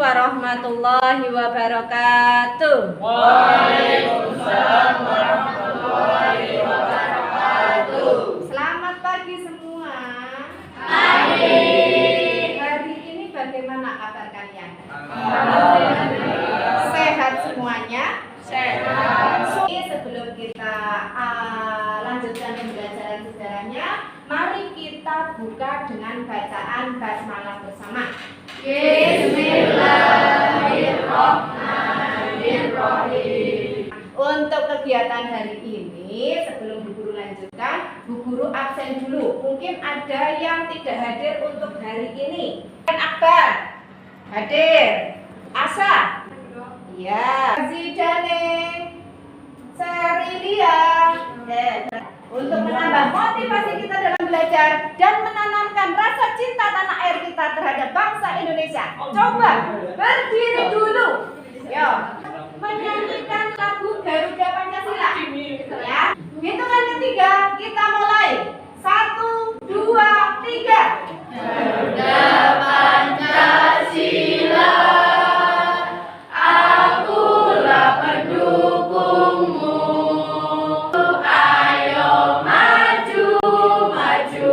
warahmatullahi wabarakatuh. Waalaikumsalam warahmatullahi wabarakatuh. Selamat pagi semua. Pagi. Hari ini bagaimana kabar kalian? Alhamdulillah. Sehat semuanya? Sehat. Sebelum kita lanjutkan pembelajaran sejarahnya, mari kita buka dengan bacaan basmalah bersama. Bismillahirrahmanirrahim. Untuk kegiatan hari ini, sebelum Bu Guru lanjutkan, Bu Guru absen dulu. Mungkin ada yang tidak hadir untuk hari ini. Akbar hadir. Asa? Iya. Zidane, Serilia. Untuk menambah motivasi kita dalam belajar dan menanamkan rasa cinta tanah air kita terhadap bangsa Indonesia. Coba berdiri dulu. Yo, menyanyikan lagu Garuda Pancasila. Ya. Hitungan ketiga kita mulai. 1, 2, 3. Garuda Pancasila, akulah pendukungmu. Ayo maju, maju.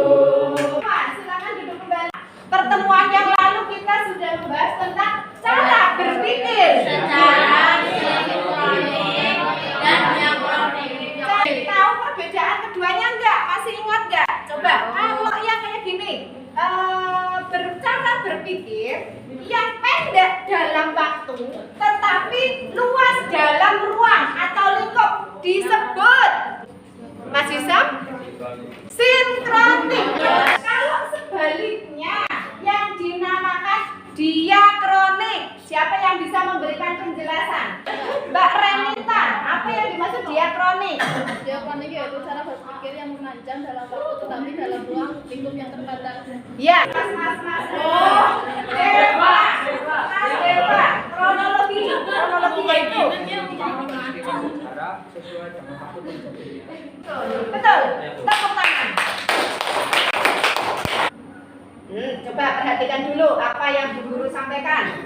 Pak, silakan duduk kembali. Pertemuan yang lalu kita sudah membahas tentang cara berpikir. Secara elektronik dan diakronik. Tahu perbedaan keduanya enggak? Masih ingat enggak? Coba, kalau yang kayak gini, cara berpikir yang pendek dalam waktu, tetapi luas dalam ruang atau lingkup disebut Mas Isam sinkronik. Kalau sebaliknya yang dinamakan diakronik. Siapa yang bisa memberikan penjelasan? Mbak Renita, apa yang dimaksud diakronik? Diakronik yaitu cara berpikir yang memanjang dalam waktu tetapi dalam ruang lingkup yang terbatas. Ya, Mas. Oh, hebat. Mas hebat. Kronologinya itu. Betul. Tepuk tangan. Coba perhatikan dulu apa yang Bu Guru sampaikan.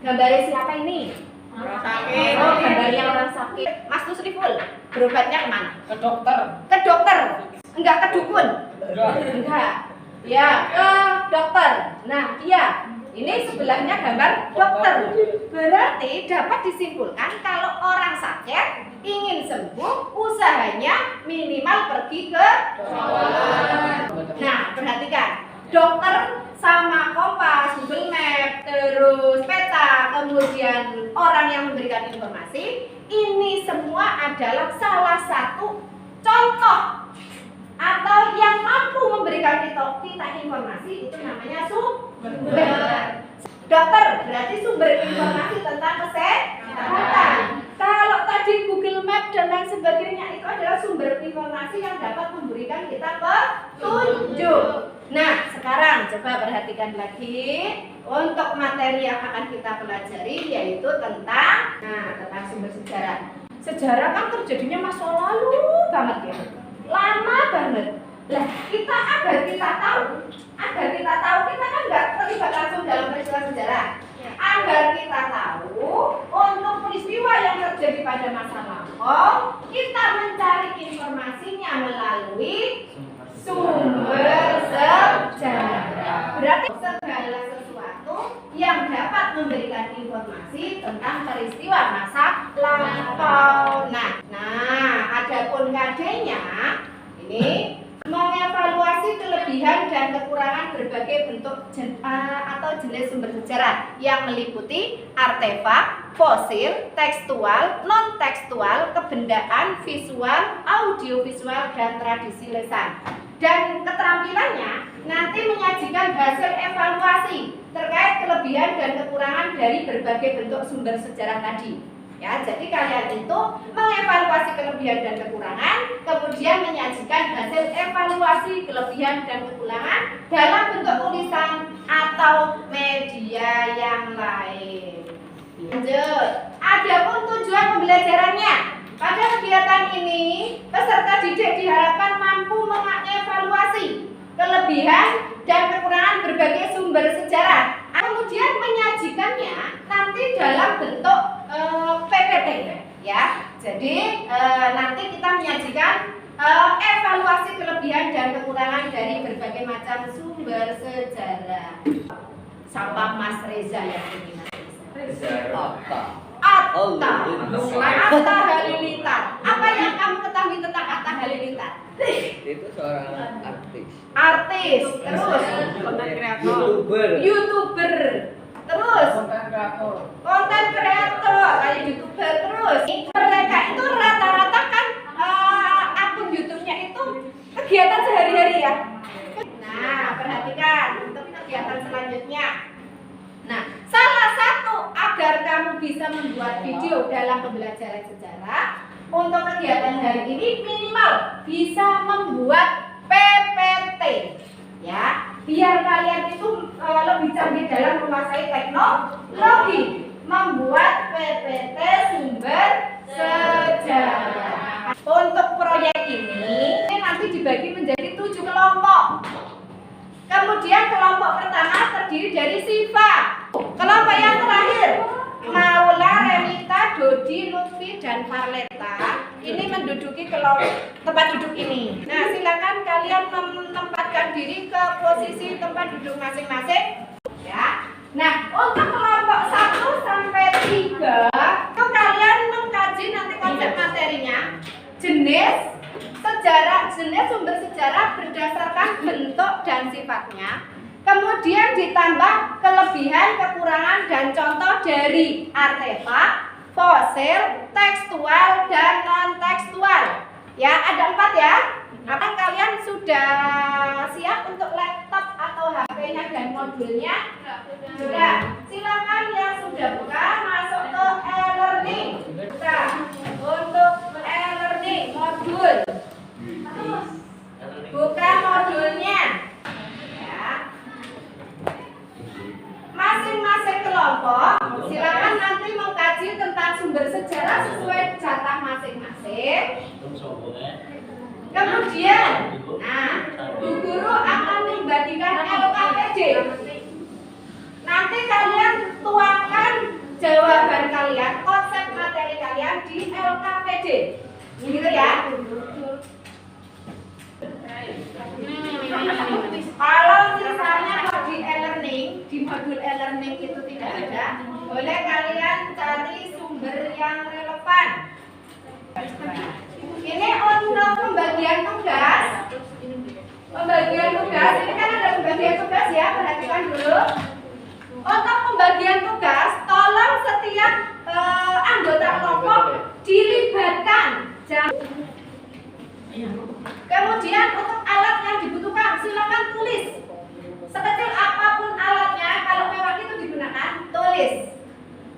Gambarnya siapa ini? Sakit. Oh, gambarnya orang sakit. Mas Tusriful, berobatnya kemana? Ke dokter. Ke dokter. Enggak ke dukun. Enggak. Ya, ke dokter. Nah, iya. Ini sebelahnya gambar dokter. Berarti dapat disimpulkan kalau orang sakit ingin sembuh, usahanya minimal pergi ke dokter. Nah, perhatikan. Dokter sama kompas, Google Map, terus peta, kemudian orang yang memberikan informasi, ini semua adalah salah satu contoh atau yang mampu memberikan kita informasi, itu namanya sumber. Dokter berarti sumber informasi tentang kesehatan. Kalau tadi Google Map dan lain sebagainya itu adalah sumber informasi yang dapat memberikan kita petunjuk. Nah, sekarang coba perhatikan lagi untuk materi yang akan kita pelajari, yaitu tentang sumber sejarah. Sejarah kan terjadinya masa lalu banget ya, lama banget. Lah, agar kita tahu kita kan nggak terlibat langsung dalam peristiwa sejarah. Agar kita tahu untuk peristiwa yang terjadi pada masa lampau, kita mencari informasinya melalui sumber sejarah. Berarti segala sesuatu yang dapat memberikan informasi tentang peristiwa masa lampau. Nah, adapun KD-nya ini mengevaluasi kelebihan dan kekurangan berbagai bentuk atau jenis sumber sejarah yang meliputi artefak, fosil, tekstual, non-tekstual, kebendaan, visual, audiovisual, dan tradisi lisan. Dan keterampilannya nanti menyajikan hasil evaluasi terkait kelebihan dan kekurangan dari berbagai bentuk sumber sejarah tadi. Ya, jadi kalian itu mengevaluasi kelebihan dan kekurangan, kemudian menyajikan hasil evaluasi kelebihan dan kekurangan dalam bentuk tulisan atau media yang lain. Lanjut. Adapun tujuan pembelajarannya. Pada kegiatan ini, peserta didik diharapkan mampu mengevaluasi kelebihan dan kekurangan berbagai sumber sejarah kemudian menyajikannya nanti dalam bentuk PPT ya. Jadi nanti kita menyajikan evaluasi kelebihan dan kekurangan dari berbagai macam sumber sejarah. Sapa Mas Reza yang ini. Atta Halilintar. Apa yang kamu ketahui tentang Atta Halilintar? Itu seorang artis. Artis, terus YouTuber, terus konten kreator, kayak YouTuber terus. Mereka itu rata-rata kan akun YouTube-nya itu kegiatan sehari-hari ya. Nah, perhatikan untuk kegiatan selanjutnya. Nah, salah satu agar kamu bisa membuat video dalam pembelajaran sejarah untuk kegiatan hari ini minimal bisa membuat PPT ya, biar kalian itu lebih canggih dalam menguasai teknologi membuat PPT sumber sejarah. Untuk proyek ini nanti dibagi menjadi 7 kelompok. Kemudian kelompok pertama terdiri dari Siva. Kelompok yang terakhir Maula, Renita, Dodi, Lutfi, dan Farleta ini menduduki tempat duduk ini. Nah, silakan kalian menempatkan diri ke posisi tempat duduk masing-masing. Ya. Nah, untuk kelompok 1 sampai 3 itu kalian mengkaji nanti konsep materinya, jenis sumber sejarah berdasarkan bentuk dan sifatnya. Kemudian ditambah kelebihan, kekurangan, dan contoh dari artefak, fosil, tekstual, dan non-tekstual. Ya, ada 4 ya. Apakah kalian sudah siap untuk laptop atau HP-nya dan modulnya? Sudah. Silakan yang sudah buka masuk ke e-learning. Buka untuk e-learning modul. Buka modulnya. Masing-masing kelompok silakan nanti mengkaji tentang sumber sejarah sesuai jatah masing-masing. Kemudian, Bu Guru akan membagikan LKPD. Nanti kalian tuangkan jawaban kalian, konsep materi kalian di LKPD. Gitu ya. Kalau misalnya di e-learning, di modul e-learning itu tidak ada, boleh kalian cari sumber yang relevan. Ini untuk pembagian tugas. Pembagian tugas, ini kan ada pembagian tugas ya, perhatikan dulu. Untuk pembagian tugas, tolong setiap anggota kelompok dilibatkan. Kemudian untuk alat yang dibutuhkan silakan tulis. Sekecil apapun alatnya, kalau memang itu digunakan, tulis.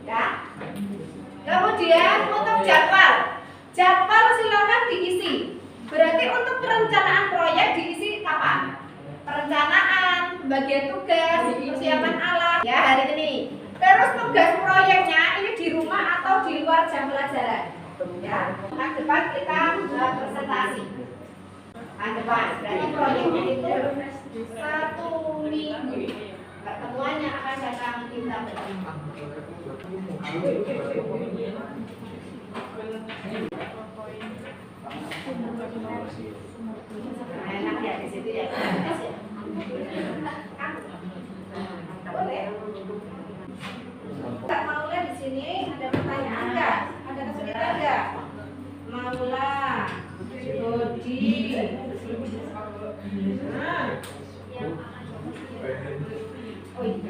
Ya. Kemudian untuk jadwal silakan diisi. Berarti untuk perencanaan proyek diisi apa? Perencanaan, bagian tugas, persiapan alat. Ya, hari ini. Terus tugas proyeknya ini di rumah atau di luar jam pelajaran. Ya. Nah, depan kita presentasi. Depan, berarti proyeknya itu 1 minggu. Pertemuannya akan datang kita bertemu. Enak ya di situ ya. Boleh. Kak Maula di sini ada pertanyaan nggak? Ada kesulitan nggak? Maula, Dodi. Oh iya.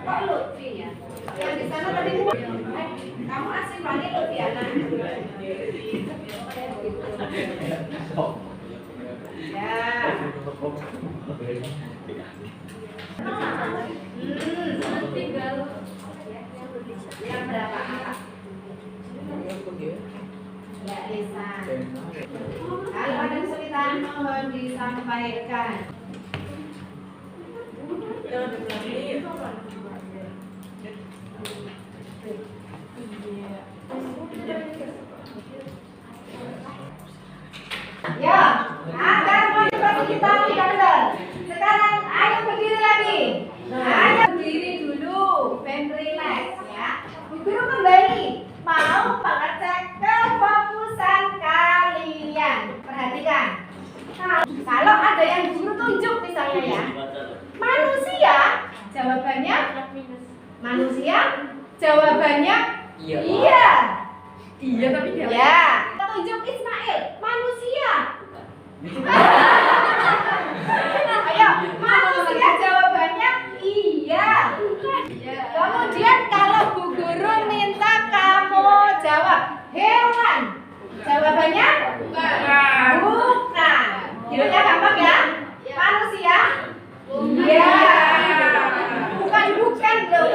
Kok Lutfi ya? Yang di sana tadi kamu asing banget Lutfi anak. Ya. Tinggal yang berapa? Ya, Desa. Kalau ada kesulitan mohon disampaikan. Ya, agar motivasi kita tidak benar. Sekarang ayo berdiri lagi. ada yang guru tunjuk misalnya ya. Manusia, jawabannya manusia, jawabannya iya. Iya tapi ya. Tunjuk Ismail, manusia. Ayo, manusia jawabannya iya. Kemudian kalau Bu Guru minta kamu jawab hewan, jawabannya bukan. Jawabnya gampang ya? Manusia? Iya. Bukan loh. Bukan sih.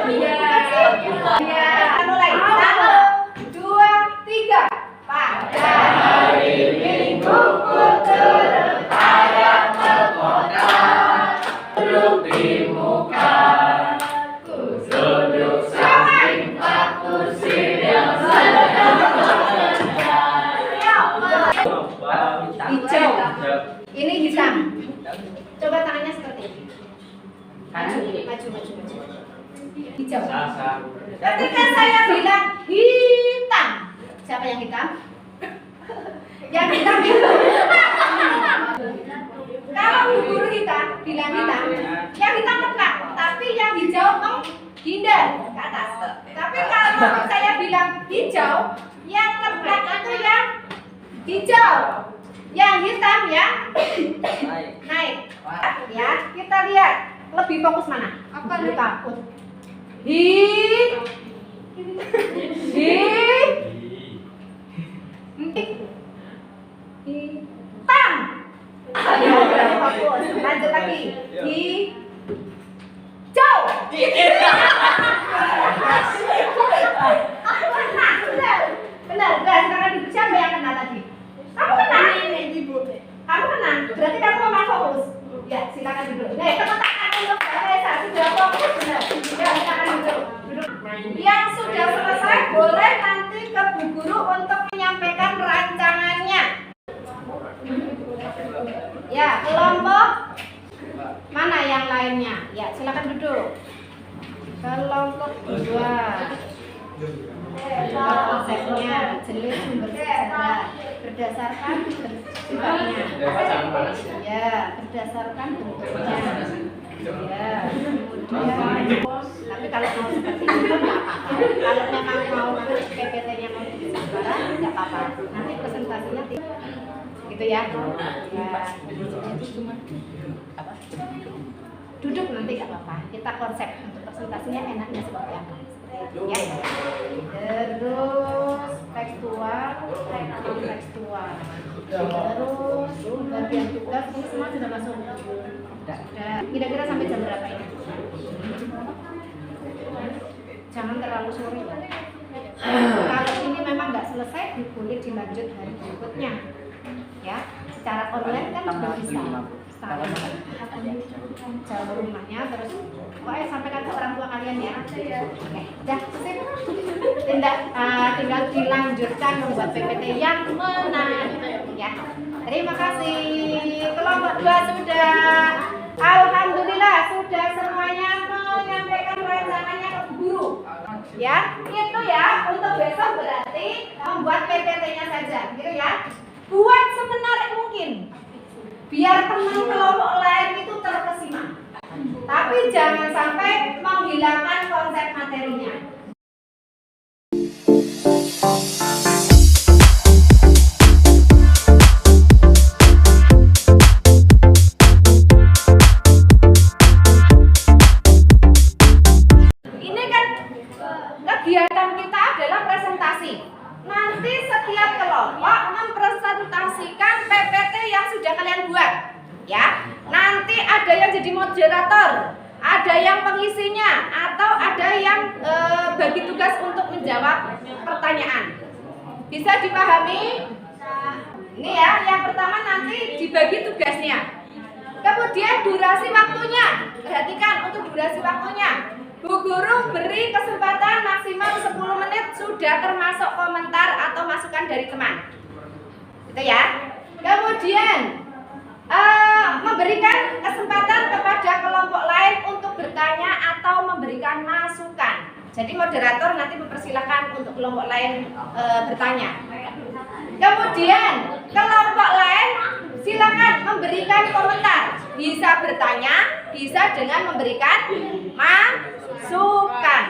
Iya. Mulai 1, 2, 3. Pada hari Minggu ku turun ayam ke kota, duduk di muka, ku duduk samping Pak kursi yang hijau. Ini hitam. Coba tangannya seperti ini. Maju. Hijau. Ketika saya bilang hitam, siapa yang hitam? Yang hitam itu. Kalau Bu Guru hitam, bilang hitam, yang hitam tepat, tapi yang hijau menghindar ke atas. Tapi kalau saya bilang hijau, yang tepat itu yang hijau, yang hitam ya naik. Ya, kita lihat lebih fokus mana? Apa lu takut? Hitam. Ayo, fokus. Lanjut lagi. Hijau. Benar. Sekarang siapa yang kena tadi? Kamu kena. Kamu kena. Berarti kamu mau fokus. Ya, silakan duduk. Tepuk tangan untuk Mbak Reza. Sudah fokus benar. Ya, silakan duduk. Yang sudah selesai boleh nanti ke Bu Guru untuk menyampaikan rancangannya. Ya, kelompok mana yang lainnya? Ya, silakan duduk. Kelompok 2. Konsepnya jelas sumber sejarah berdasarkan sifatnya. Ya, berdasarkan bentuknya. Ya, kemudian tapi kalau mau seperti itu nggak apa-apa. Kalau memang mau PPT-nya mau disebarkan nggak apa-apa. Nanti presentasinya gitu ya. Duduk nanti nggak apa-apa. Kita konsep untuk presentasinya enaknya seperti apa. Ya. Terus tekstual, terus bagian tugas ini semua sudah masuk. Kira-kira sampai jam berapa ini? Jangan terlalu sore. Kalau ini memang nggak selesai, boleh dilanjut hari berikutnya. Ya, secara online kan juga bisa. Jauh rumahnya terus pokoknya sampaikan ke orang tua kalian ya. Oke, udah selesai. Tinggal dilanjutkan membuat PPT yang menarik ya. Terima kasih. Kelompok 2 sudah. Alhamdulillah sudah semuanya menyampaikan rencananya ke guru. Ya, itu ya untuk besok berarti membuat PPT-nya saja, gitu ya. Buat semenarik mungkin. Biar teman kelompok lain itu terkesima. Tapi jangan sampai menghilangkan konsep materinya. Ini kan kegiatan kita adalah presentasi. Nanti setiap kelompok mempresentasikan PPT yang sudah kalian buat, ya. Nanti ada yang jadi moderator, ada yang pengisinya, atau ada yang bagi tugas untuk menjawab pertanyaan. Bisa dipahami? Ini ya, yang pertama nanti dibagi tugasnya. Kemudian durasi waktunya, perhatikan untuk durasi waktunya. Bu Guru beri kesempatan maksimal 10 menit sudah termasuk komentar atau masukan dari teman. Gitu ya. Kemudian memberikan kesempatan kepada kelompok lain untuk bertanya atau memberikan masukan. Jadi moderator nanti mempersilahkan untuk kelompok lain bertanya. Kemudian kelompok lain silakan memberikan komentar. Bisa bertanya, bisa dengan memberikan masukan.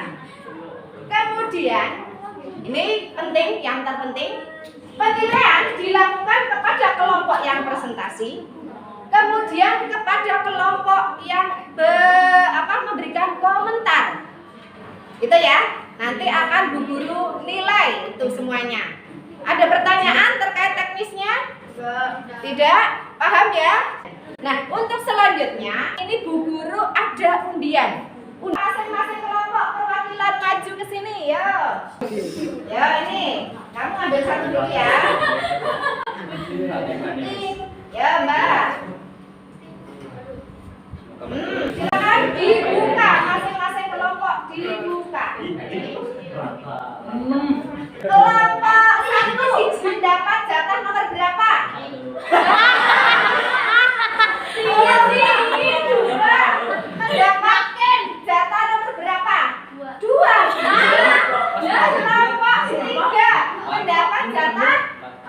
Kemudian, ini penting, yang terpenting, penilaian dilakukan kepada kelompok yang presentasi, kemudian kepada kelompok yang memberikan komentar. Itu ya, nanti akan Bu Guru nilai itu semuanya. Ada pertanyaan terkait teknisnya? Tidak? Paham ya? Nah, untuk selanjutnya, ini Bu Guru ada undian. Masing-masing kelompok perwakilan maju ke sini, ya. Ya, ini. Kamu ambil satu dulu ya. Ya, Mbak. Silakan dibuka, masing-masing kelompok dibuka. Kelompok 1 mendapat jatah nomor berapa? Ini 2 mendapatkan jatah nomor berapa? 2. Dan kelompok 3 mendapat jatah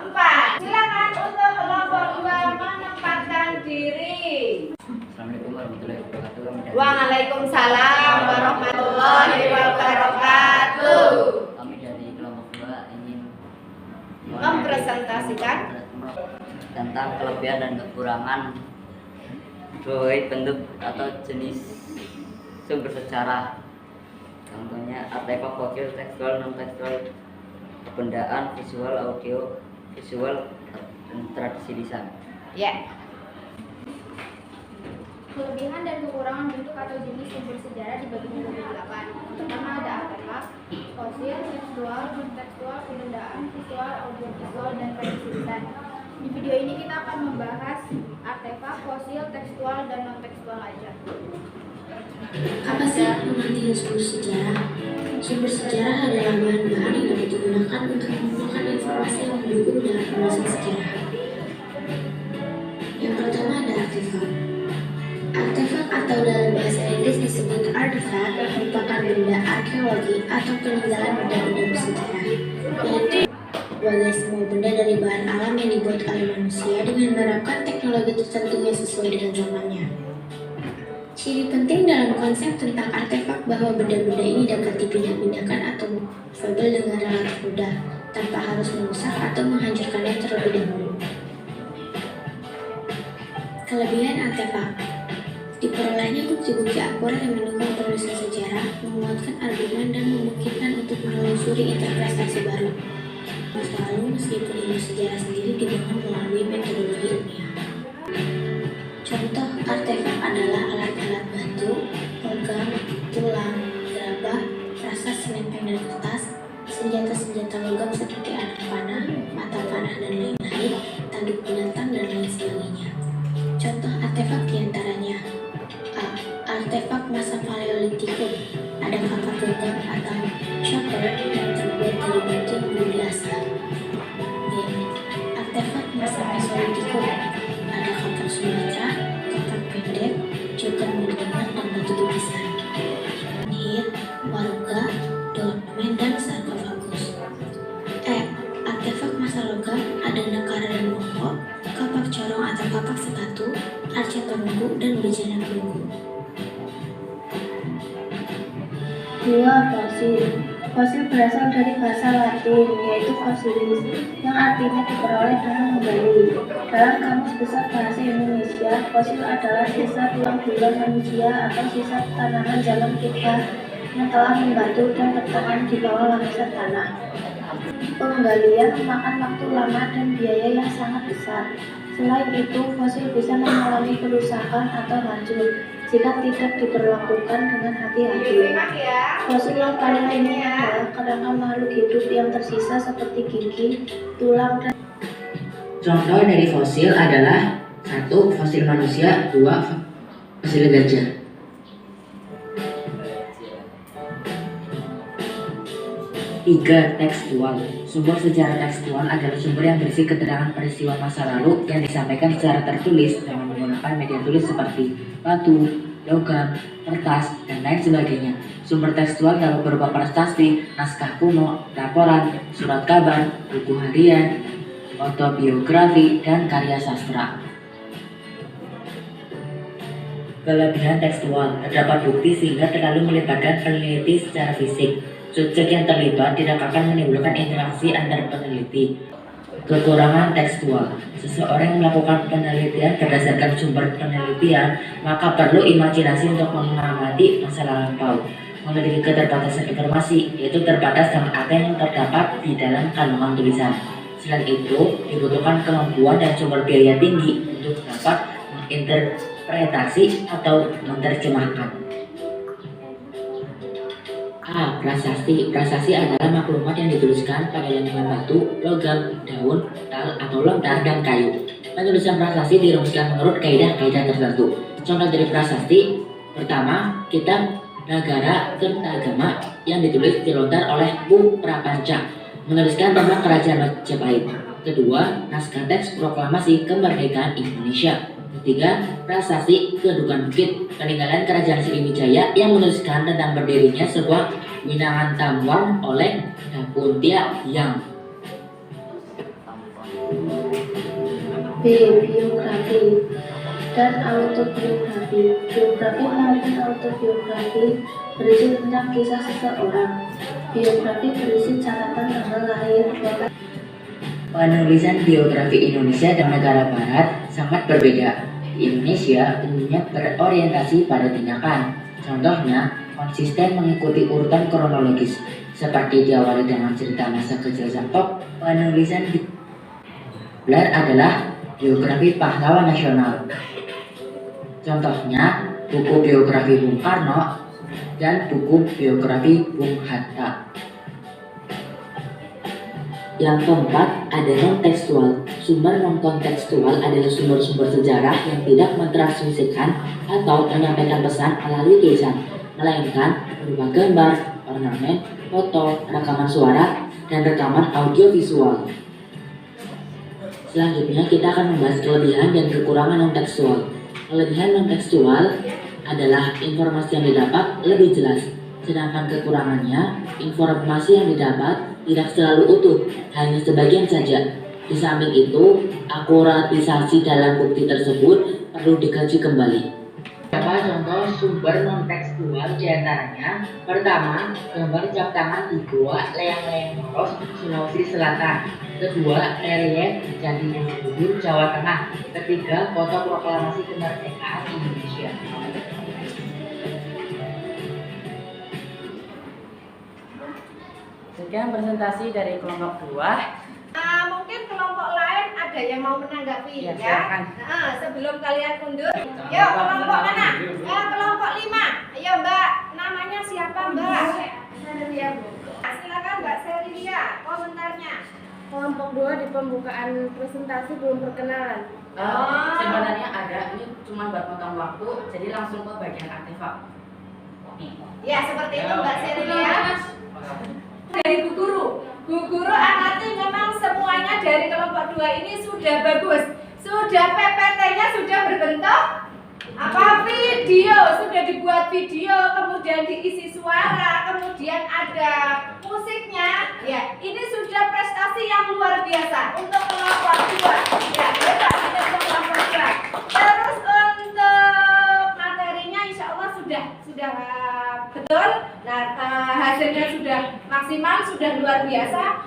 4. Silakan untuk kelompok 2 menempatkan diri. Assalamualaikum warahmatullahi wabarakatuh. Waalaikumsalam warahmatullahi wabarakatuh. Kami dari kelompok 2 ingin Mempresentasikan tentang kelebihan dan kekurangan berbagai bentuk atau jenis sumber sejarah. Contohnya artefak fosil, tekstual, non tekstual, kebendaan, visual, audio, visual, dan tradisi lisan. ya. Kelebihan dan kekurangan bentuk atau jenis sumber sejarah dibagi menjadi 8. Pertama ada artefak, fosil, tekstual, non-tekstual, kebendaan, visual, audiovisual, dan tradisi lisan. Di video ini kita akan membahas artefak, fosil, tekstual, dan non-tekstual aja. Apa sih pengertian sumber sejarah? Sumber sejarah adalah bahan-bahan yang dapat digunakan untuk mengumpulkan informasi yang mendukung dalam penulisan sejarah. Yang pertama ada artefak. Artefak atau dalam bahasa Inggris disebut artifact merupakan benda arkeologi atau peninggalan benda-benda bersejarah, yaitu sebagai semua benda dari bahan alam yang dibuat oleh manusia dengan menerapkan teknologi tertentu yang sesuai dengan zamannya. Ciri penting dalam konsep tentang artefak bahwa benda-benda ini dapat dipindah-pindahkan atau movable dengan relatif mudah, tanpa harus merusak atau menghancurkannya terlebih dahulu. Kelebihan artefak: diperolehnya bukti-bukti akurat yang mendukung penulisan sejarah, menguatkan argumen, dan memungkinkan untuk menelusuri interpretasi baru. Lalu, meskipun ilmu sejarah sendiri dibangun melalui metodologi ilmiah. Contoh artefak adalah alat-alat batu, logam, tulang, gerabah, prasas lempeng dan kertas, senjata-senjata logam seperti anak panah, mata panah, dan lain-lain, tanduk binatang, dan lain sebagainya. Contoh artefak diantaranya: A. Artefak masa Paleolitikum. Ada kapak logam atau chopper yang terbuat dari batu yang biasa. B. Artefak masa Mesolitikum. Ada kapak Sumatera, kapak pendek, joker mendengar, dan batu tulisan. Hit, waruga, ornamen, dan sarkofagus. E. Artefak masa logam. Ada nekara dan mongkok, kapak corong atau kapak sepatu, arca perunggu, dan bejana perunggu. 2. Fosil. Fosil berasal dari bahasa Latin, yaitu fossilis, yang artinya diperoleh dengan menggali. Dalam Kamus Besar Bahasa Indonesia, fosil adalah sisa tulang belulang manusia atau sisa tanaman zaman purba yang telah membatu dan bertahan di bawah lapisan tanah. Penggalian memakan waktu lama dan biaya yang sangat besar. Selain itu, fosil bisa mengalami kerusakan atau hancur jika tidak diperlakukan dengan hati-hati. Fosil yang paling umum adalah kerangka makhluk hidup yang tersisa seperti gigi, tulang, dan Contoh dari fosil adalah 1. Fosil manusia, 2. Fosil gajah. 3. Tekstual. Sumber sejarah tekstual adalah sumber yang berisi keterangan peristiwa masa lalu yang disampaikan secara tertulis dengan menggunakan media tulis seperti batu, logam, kertas, dan lain sebagainya. Sumber tekstual dapat berupa prasasti, naskah kuno, laporan, surat kabar, buku harian, autobiografi, dan karya sastra. Kelebihan tekstual, terdapat bukti sehingga terlalu melibatkan peneliti secara fisik. Subjek yang terlibat tidak akan menimbulkan interaksi antar peneliti. Kekurangan tekstual, seseorang yang melakukan penelitian berdasarkan sumber penelitian, maka perlu imajinasi untuk mengamati masa lampau. Memiliki keterbatasan informasi, yaitu terbatas dalam apa yang terdapat di dalam kandungan tulisan. Selain itu, dibutuhkan kemampuan dan sumber biaya tinggi untuk dapat menginterpretasi atau menerjemahkan. A. Prasasti. Prasasti adalah maklumat yang dituliskan pada lembaran batu, logam, daun, metal, atau lontar, dan kayu. Penulisan prasasti dirumuskan menurut kaidah-kaidah tertentu. Contoh dari prasasti: pertama, kitab Nagara Kertagama yang ditulis di lontar oleh Bu Prapanca, menuliskan tentang kerajaan Majapahit. Kedua, naskah teks proklamasi kemerdekaan Indonesia. Ketiga, prasasti Kedukan Bukit, peninggalan kerajaan Sriwijaya yang menuliskan tentang berdirinya sebuah Winangan Tamwang oleh Dapuntia Hyang. B. Biografi dan autobiografi. Biografi maupun autobiografi berisi tentang kisah seseorang. Biografi berisi catatan tanggal lahir, bahkan Penulisan biografi Indonesia dan negara barat sangat berbeda. Di Indonesia umumnya berorientasi pada tindakan. Contohnya, konsisten mengikuti urutan kronologis, seperti diawali dengan cerita masa kecil sang tokoh. Penulisan populer adalah biografi pahlawan nasional. Contohnya, buku biografi Bung Karno dan buku biografi Bung Hatta. Yang keempat ada non-tekstual. Sumber non-kontekstual adalah sumber-sumber sejarah yang tidak mentransmisikan atau menyampaikan pesan melalui tulisan, melainkan berupa gambar, ornamen, foto, rekaman suara, dan rekaman audiovisual. Selanjutnya kita akan membahas kelebihan dan kekurangan non-tekstual. Kelebihan non-tekstual adalah informasi yang didapat lebih jelas, sedangkan kekurangannya, informasi yang didapat tidak selalu utuh, hanya sebagian saja. Di samping itu, akuratisasi dalam bukti tersebut perlu dikaji kembali. Beberapa contoh sumber non-tekstual diantaranya: pertama, gambar cap tangan di Goa Leyang-Leyang Maros, Sulawesi Selatan. Kedua, relief Candi Borobudur, Jawa Tengah. Ketiga, foto proklamasi kemerdekaan Indonesia. Sekian presentasi dari kelompok 2. Mungkin kelompok lain ada yang mau menanggapi Ya, ya. silakan. Sebelum kalian mundur, yuk kelompok mana? Kelompok 5. Ayo Mbak, namanya siapa Mbak? Serilia. Silakan Mbak Serilia, komentarnya. Kelompok 2 di pembukaan presentasi belum perkenalan. Sebenarnya ada, ini cuma buat potong waktu, jadi langsung ke bagian artefak. Nih. Ya seperti itu Mbak Serilia. Dari Bu Guru. Bu Guru amati memang semuanya dari kelompok 2 ini sudah bagus. Sudah PPT-nya sudah berbentuk video, sudah dibuat video, kemudian diisi suara, kemudian ada musiknya. Ya, ini sudah prestasi yang luar biasa untuk kelompok 2. Ya, hebat ini untuk kelompok 2. Terus untuk materinya insya Allah sudah betul. Nah, hasilnya sudah maksimal, sudah luar biasa.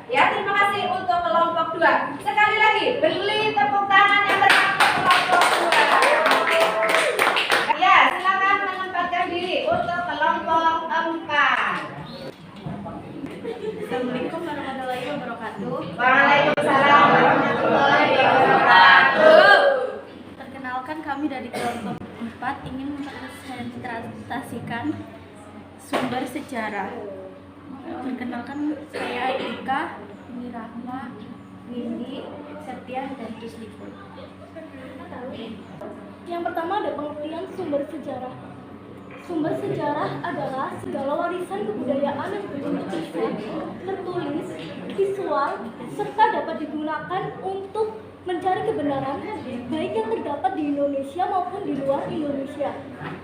Ya, terima kasih untuk kelompok 2. Sekali lagi, beri tepuk tangan yang pertama untuk kelompok 2. Ya, silakan menempatkan diri untuk kelompok 4. Assalamualaikum warahmatullahi wabarakatuh. Waalaikumsalam warahmatullahi wabarakatuh. Perkenalkan, kami dari kelompok 4 ingin mempresentasikan sumber sejarah. Perkenalkan, saya Ika, ini Rahma, Windy, Septian, dan Tuslikul. Yang pertama ada pengertian sumber sejarah. Sumber sejarah adalah segala warisan kebudayaan yang berbentuk tulisan, tertulis, visual, serta dapat digunakan untuk mencari kebenaran, baik yang terdapat di Indonesia maupun di luar Indonesia,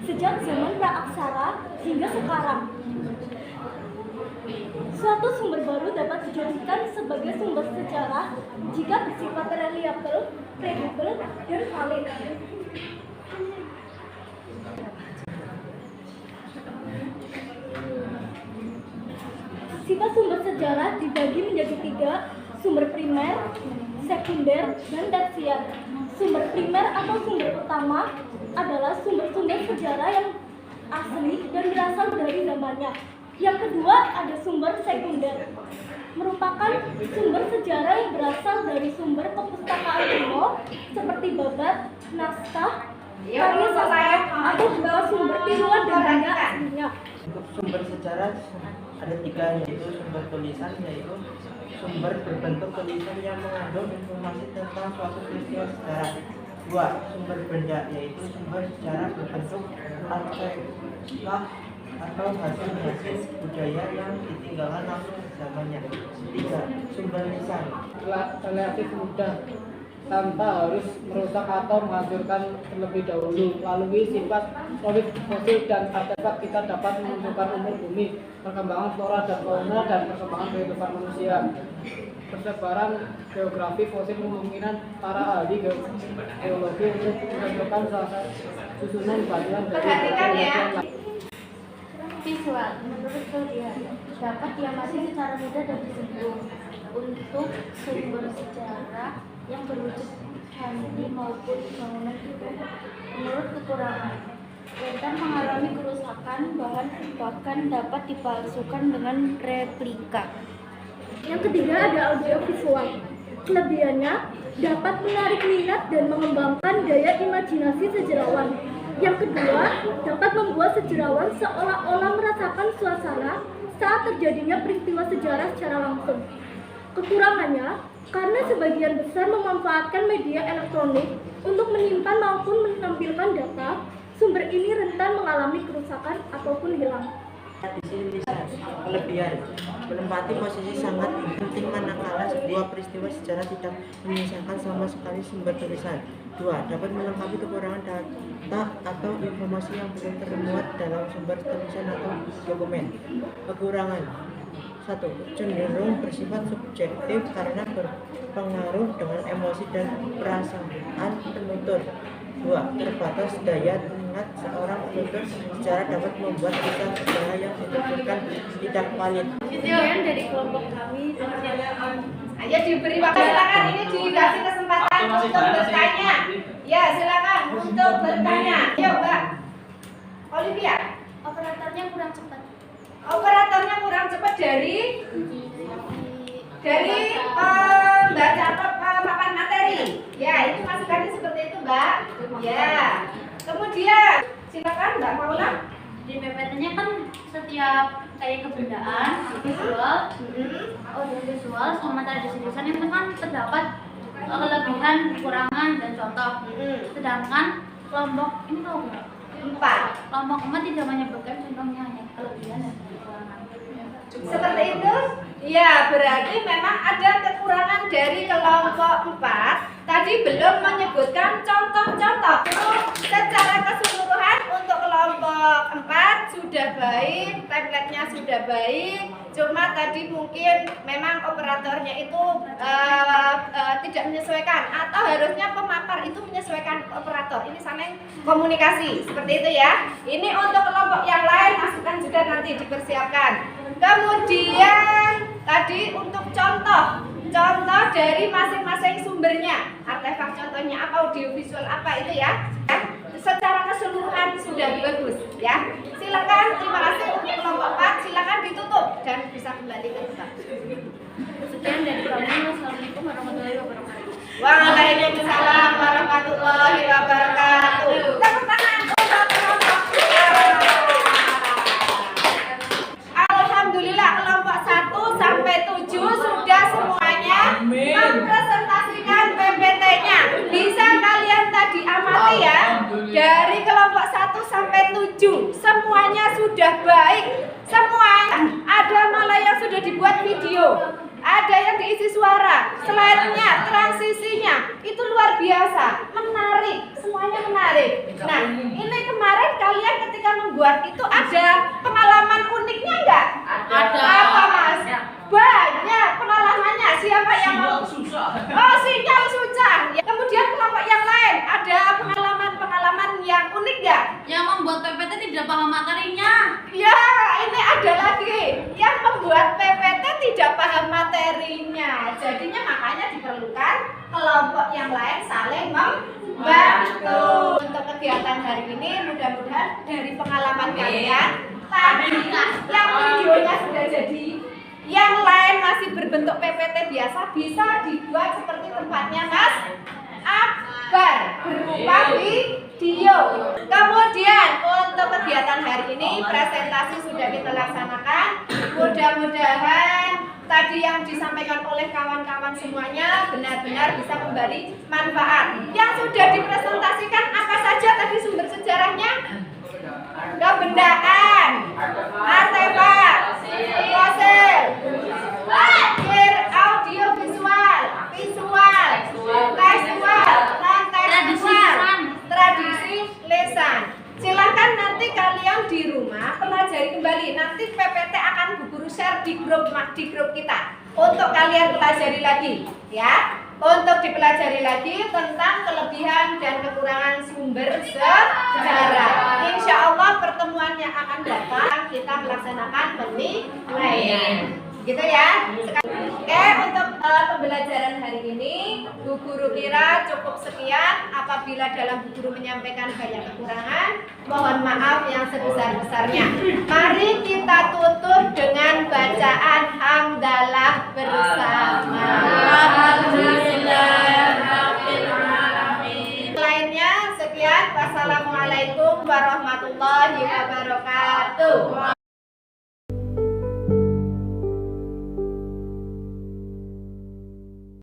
sejak zaman praaksara hingga sekarang. Suatu sumber baru dapat dijadikan sebagai sumber sejarah jika bersifat reliable, kredibel, dan valid. jika sumber sejarah dibagi menjadi 3, sumber primer, sekunder, dan tersier. Sumber primer atau sumber utama adalah sumber-sumber sejarah yang asli dan berasal dari zamannya. Yang kedua ada sumber sekunder, merupakan sumber sejarah yang berasal dari sumber perpustakaan kuno seperti babat, naskah, karya sastra, atau juga sumber tiruan dan benda aslinya. Untuk sumber sejarah ada 3, yaitu sumber tulisan, yaitu sumber berbentuk tulisan yang mengandung informasi tentang suatu peristiwa sejarah. 2, sumber benda, yaitu sumber sejarah berbentuk artefak atau hasil-hasil budaya yang ditinggalkan langsung di zamannya. 3, sumber lisan. Relatif mudah tanpa harus merusak atau menghancurkan terlebih dahulu. Melalui sifat solid fosil dan artefak kita dapat menentukan umur bumi, perkembangan flora dan fauna, dan perkembangan kehidupan manusia. Persebaran geografi fosil kemungkinan para ahli geologi untuk menentukan susunan batuan dari Visual, menurut kalian, dapat diamati secara mudah dan disimpul untuk sumber sejarah yang berwujud candi maupun bangunan itu. Menurut kekurangan, rentan mengalami kerusakan, bahkan dapat dipalsukan dengan replika. Yang ketiga ada audiovisual. Kelebihannya dapat menarik minat dan mengembangkan daya imajinasi sejarawan. Yang kedua, dapat membuat sejarawan seolah-olah merasakan suasana saat terjadinya peristiwa sejarah secara langsung. Kekurangannya, karena sebagian besar memanfaatkan media elektronik untuk menyimpan maupun menampilkan data, sumber ini rentan mengalami kerusakan ataupun hilang. Di sini lisan, kelebihan menempati posisi sangat penting manakala sebuah peristiwa sejarah tidak menyisakan sama sekali sumber tulisan. 2, dapat melengkapi kekurangan data atau informasi yang belum termuat dalam sumber tulisan atau dokumen. Kekurangan 1, cenderung bersifat subjektif karena berpengaruh dengan emosi dan perasaan penutur. 2, terbatas daya ingat seorang penutur sejarah dapat membuat kisah sejarah yang dituturkan tidak valid. Sekian dari kelompok kami. Ayo diberi waktu, silakan, ini dikasih kesempatan untuk bertanya. Ya, silakan untuk bertanya. Ayo, Mbak Olivia. Operatornya kurang cepat. Operatornya kurang cepat dari membaca papan materi. Ya, itu masukannya seperti itu, Mbak. Ya. Kemudian, silakan Mbak Paula. Di PPT-nya kan setiap kayak kebendaan, visual, audiovisual, sama tradisi lisan itu kan terdapat kelebihan, kekurangan, dan contoh. Sedangkan kelompok ini tahu nggak? 4. Kelompok 4 tidak menyebutkan contohnya, hanya kelebihan dan kekurangan. Seperti itu? Ya, berarti memang ada kekurangan dari kelompok 4. Tadi belum menyebutkan contoh-contoh. Secara keseluruhan untuk kelompok 4 sudah baik, template-nya sudah baik. Cuma tadi mungkin memang operatornya itu tidak menyesuaikan, atau harusnya pemapar itu menyesuaikan operator. Ini saling komunikasi, seperti itu ya. Ini untuk kelompok yang lain, masukan juga nanti dipersiapkan. Kemudian tadi untuk contoh dari masing-masing sumbernya, artefak contohnya apa, audiovisual apa itu ya. Secara keseluruhan sudah bagus ya. Silakan, terima kasih untuk kelompok 4, silakan ditutup dan bisa kembali ke tempat. Sekian dari kami. Wassalamualaikum warahmatullahi wabarakatuh. Waalaikumsalam warahmatullahi wabarakatuh. Tepuk tangan untuk kelompok 4. Alhamdulillah kelompok 1 sampai 7 sudah semuanya mempresentasikan PPT-nya. Bisa kalian tadi amati ya. Dari kelompok 1 sampai 7 semuanya sudah baik. Semuanya ada malah yang sudah dibuat video. Ada yang diisi suara, slide-nya, transisinya, itu luar biasa, menarik, semuanya menarik. Nah, ini kemarin kalian ketika membuat itu ada pengalaman uniknya enggak? Ada. Apa Mas? Banyak pengalamannya. Siapa yang mau? Oh, sinyal susah. Ya. Kemudian kelompok yang lain ada pengalaman pengalaman yang unik nggak? Yang membuat PPT tidak paham materinya. Ya, ini ada lagi yang membuat PPT tidak paham materinya. Jadinya makanya diperlukan kelompok yang lain saling membantu. Untuk kegiatan hari ini mudah-mudahan dari pengalaman kalian tadi yang videonya sudah jadi, yang lain masih berbentuk PPT biasa bisa dibuat seperti tempatnya Mas Akbar berupa video. Kemudian untuk kegiatan hari ini presentasi sudah kita laksanakan. Mudah-mudahan tadi yang disampaikan oleh kawan-kawan semuanya benar-benar bisa memberi manfaat. Yang sudah dipresentasikan apa saja tadi sumber sejarahnya? Kebendaan, artefak, fosil, audio visual, tekstual, tradisi lisan. Silakan nanti kalian di rumah pelajari kembali. Nanti PPT akan Bu Guru share di grup kita untuk kalian pelajari lagi, ya. Untuk dipelajari lagi tentang kelebihan dan kekurangan sumber sejarah. Insya Allah pertemuan yang akan datang kita melaksanakan penilaian, gitu ya. Oke, untuk pembelajaran hari ini Bu Guru kira cukup sekian. Apabila dalam Bu Guru menyampaikan banyak kekurangan, mohon maaf yang sebesar-besarnya. Mari kita tutup dengan bacaan hamdalah bersama. Lainnya sekian. Wassalamualaikum warahmatullahi wabarakatuh.